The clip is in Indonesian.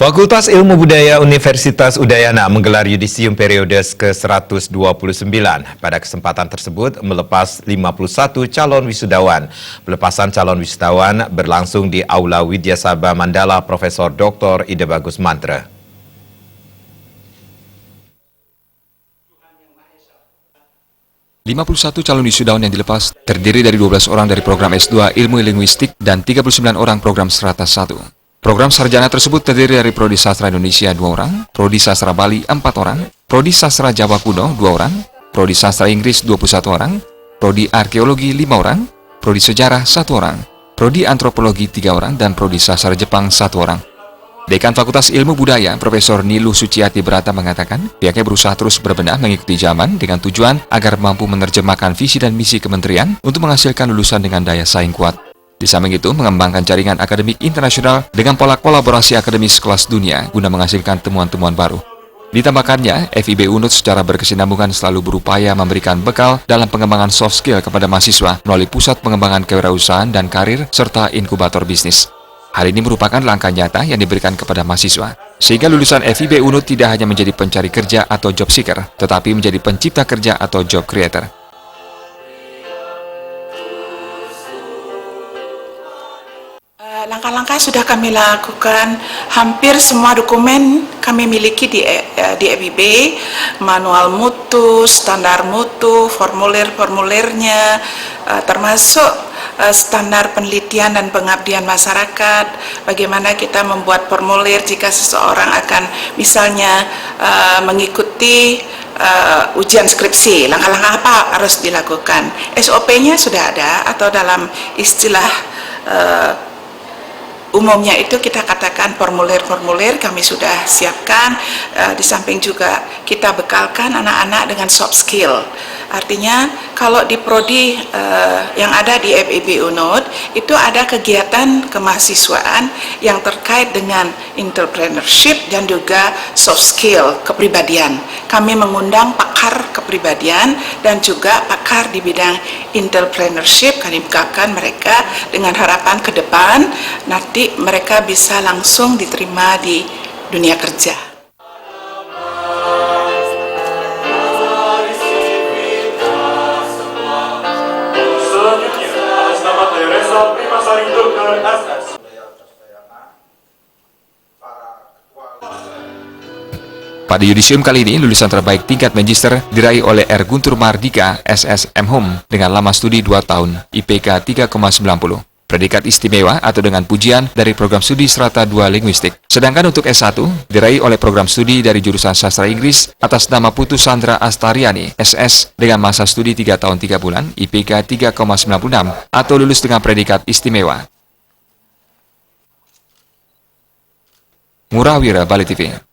Fakultas Ilmu Budaya Universitas Udayana menggelar yudisium periode ke-129. Pada kesempatan tersebut melepas 51 calon wisudawan. Pelepasan calon wisudawan berlangsung di Aula Widyasabha Mandala Profesor Dr. Ida Bagus Mantra. Calon wisudawan yang dilepas terdiri dari 12 orang dari program S2 Ilmu Linguistik dan 39 orang program Strata 1. Program sarjana tersebut terdiri dari Prodi Sastra Indonesia 2 orang, Prodi Sastra Bali 4 orang, Prodi Sastra Jawa Kuno 2 orang, Prodi Sastra Inggris 21 orang, Prodi Arkeologi 5 orang, Prodi Sejarah 1 orang, Prodi Antropologi 3 orang, dan Prodi Sastra Jepang 1 orang. Dekan Fakultas Ilmu Budaya, Profesor Nilu Suciati Brata mengatakan, pihaknya berusaha terus berbenah mengikuti zaman dengan tujuan agar mampu menerjemahkan visi dan misi kementerian untuk menghasilkan lulusan dengan daya saing kuat. Di samping itu, mengembangkan jaringan akademik internasional dengan pola kolaborasi akademis kelas dunia guna menghasilkan temuan-temuan baru. Ditambahkannya, FIB Unut secara berkesinambungan selalu berupaya memberikan bekal dalam pengembangan soft skill kepada mahasiswa melalui Pusat Pengembangan Kewirausahaan dan Karir serta inkubator bisnis. Hal ini merupakan langkah nyata yang diberikan kepada mahasiswa, sehingga lulusan FIB Unut tidak hanya menjadi pencari kerja atau job seeker, tetapi menjadi pencipta kerja atau job creator. Langkah-langkah sudah kami lakukan, hampir semua dokumen kami miliki di FIB, manual mutu, standar mutu, formulir-formulirnya, termasuk standar penelitian dan pengabdian masyarakat, bagaimana kita membuat formulir jika seseorang akan misalnya mengikuti ujian skripsi, langkah-langkah apa harus dilakukan. SOP-nya sudah ada, atau dalam istilah umumnya itu kita katakan formulir-formulir kami sudah siapkan. Di samping juga kita bekalkan anak-anak dengan soft skill. Artinya kalau di prodi yang ada di FIB Unut itu ada kegiatan kemahasiswaan yang terkait dengan entrepreneurship dan juga soft skill kepribadian. Kami mengundang pakar kepribadian dan juga pakar di bidang entrepreneurship. Kami bekalkan mereka dengan harapan ke depan nanti mereka bisa langsung diterima di dunia kerja. Pada yudisium kali ini, lulusan terbaik tingkat magister diraih oleh R. Guntur Mardika, SSM Hum, dengan lama studi 2 tahun, IPK 3,90. Predikat istimewa atau dengan pujian dari program studi Strata 2 Linguistik. Sedangkan untuk S1, diraih oleh program studi dari jurusan Sastra Inggris atas nama Putu Sandra Astariani, SS, dengan masa studi 3 tahun 3 bulan, IPK 3,96, atau lulus dengan predikat istimewa. Ngurah Wira, Bali TV.